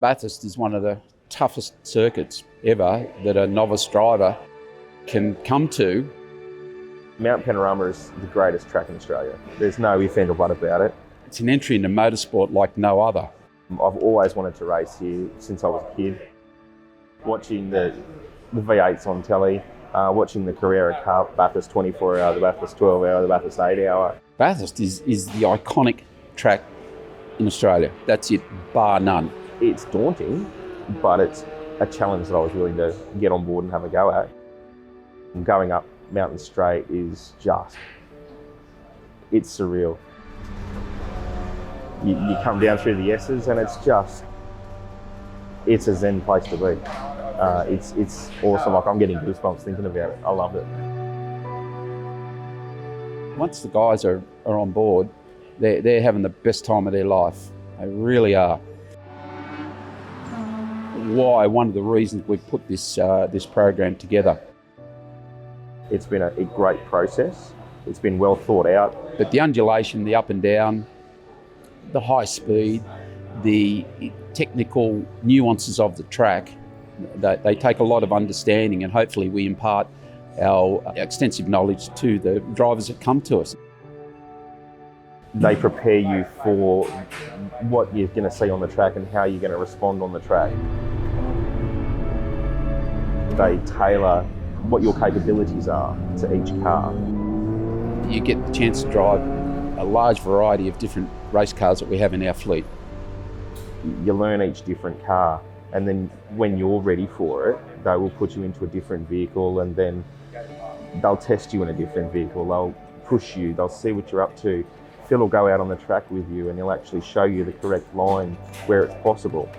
Bathurst is one of the toughest circuits ever that a novice driver can come to. Mount Panorama is the greatest track in Australia. There's no ifs, ands or buts about it. It's an entry into motorsport like no other. I've always wanted to race here since I was a kid. Watching the V8s on telly, watching the Carrera Cup, Bathurst 24 hour, the Bathurst 12 hour, the Bathurst 8 hour. Bathurst is the iconic track in Australia. That's it, bar none. It's daunting, but it's a challenge that I was willing to get on board and have a go at. And going up Mountain Straight is just, it's surreal. You come down through the S's and it's a zen place to be. It's awesome. Like, I'm getting goosebumps thinking about it. I love it. Once the guys are on board, they're having the best time of their life. They really are. One of the reasons we've put this program together. It's been a great process. It's been well thought out. But the undulation, the up and down, the high speed, the technical nuances of the track, they take a lot of understanding, and hopefully we impart our extensive knowledge to the drivers that come to us. They prepare you for what you're going to see on the track and how you're going to respond on the track. They tailor what your capabilities are to each car. You get the chance to drive a large variety of different race cars that we have in our fleet. You learn each different car, and then when you're ready for it, they will put you into a different vehicle, and then they'll test you in a different vehicle. They'll push you, they'll see what you're up to. Phil will go out on the track with you and he'll actually show you the correct line where it's possible.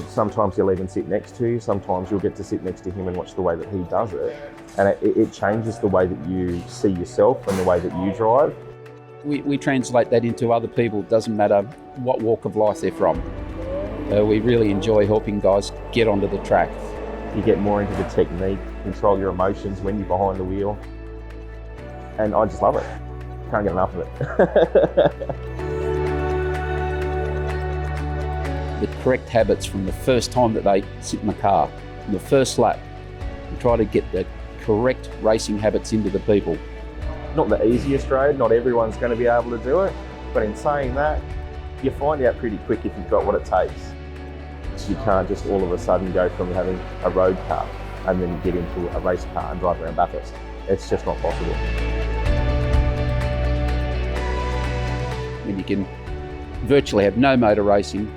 Sometimes he'll even sit next to you, sometimes you'll get to sit next to him and watch the way that he does it. And it changes the way that you see yourself and the way that you drive. We translate that into other people. It doesn't matter what walk of life they're from. We really enjoy helping guys get onto the track. You get more into the technique, control your emotions when you're behind the wheel. And I just love it. Can't get enough of it. The correct habits from the first time that they sit in the car, from the first lap, and try to get the correct racing habits into the people. Not the easiest road, not everyone's going to be able to do it, but in saying that, you find out pretty quick if you've got what it takes. So you can't just all of a sudden go from having a road car and then get into a race car and drive around Bathurst. It's just not possible. When you can virtually have no motor racing,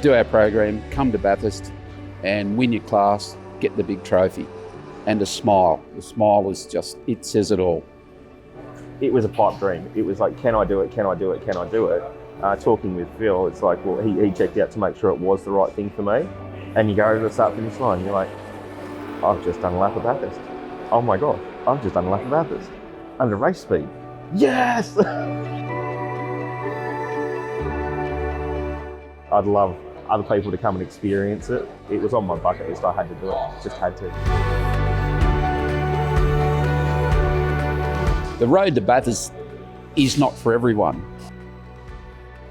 do our program, come to Bathurst and win your class, get the big trophy, and a smile. The smile is just, it says it all. It was a pipe dream. It was like, can I do it, can I do it, can I do it? Talking with Phil, it's like, well, he checked out to make sure it was the right thing for me. And you go over the start-finish line, and you're like, I've just done a lap of Bathurst. Oh my God, I've just done a lap of Bathurst. Under race speed. Yes! I'd love other people to come and experience it. It was on my bucket list, I had to do it, just had to. The road to Bathurst is not for everyone.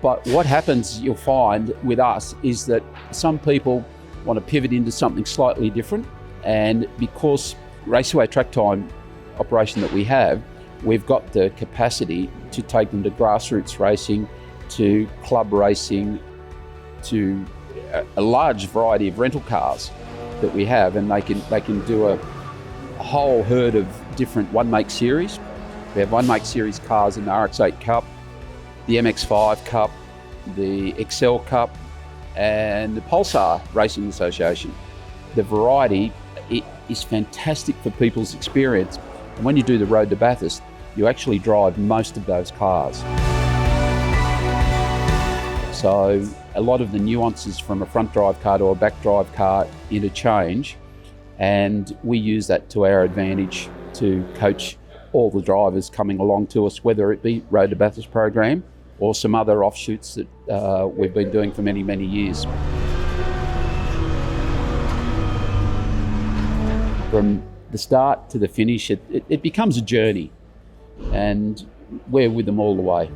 But what happens, you'll find with us, is that some people want to pivot into something slightly different. And because RaceAway track time operation that we have, we've got the capacity to take them to grassroots racing, to club racing, to a large variety of rental cars that we have, and they can do a whole herd of different one-make series. We have one-make series cars in the RX-8 Cup, the MX-5 Cup, the Excel Cup, and the Pulsar Racing Association. The variety is fantastic for people's experience. And when you do the road to Bathurst, you actually drive most of those cars. So a lot of the nuances from a front drive car to a back drive car interchange, and we use that to our advantage to coach all the drivers coming along to us, whether it be Road to Bathurst program or some other offshoots that we've been doing for many, many years. From the start to the finish, it becomes a journey, and we're with them all the way.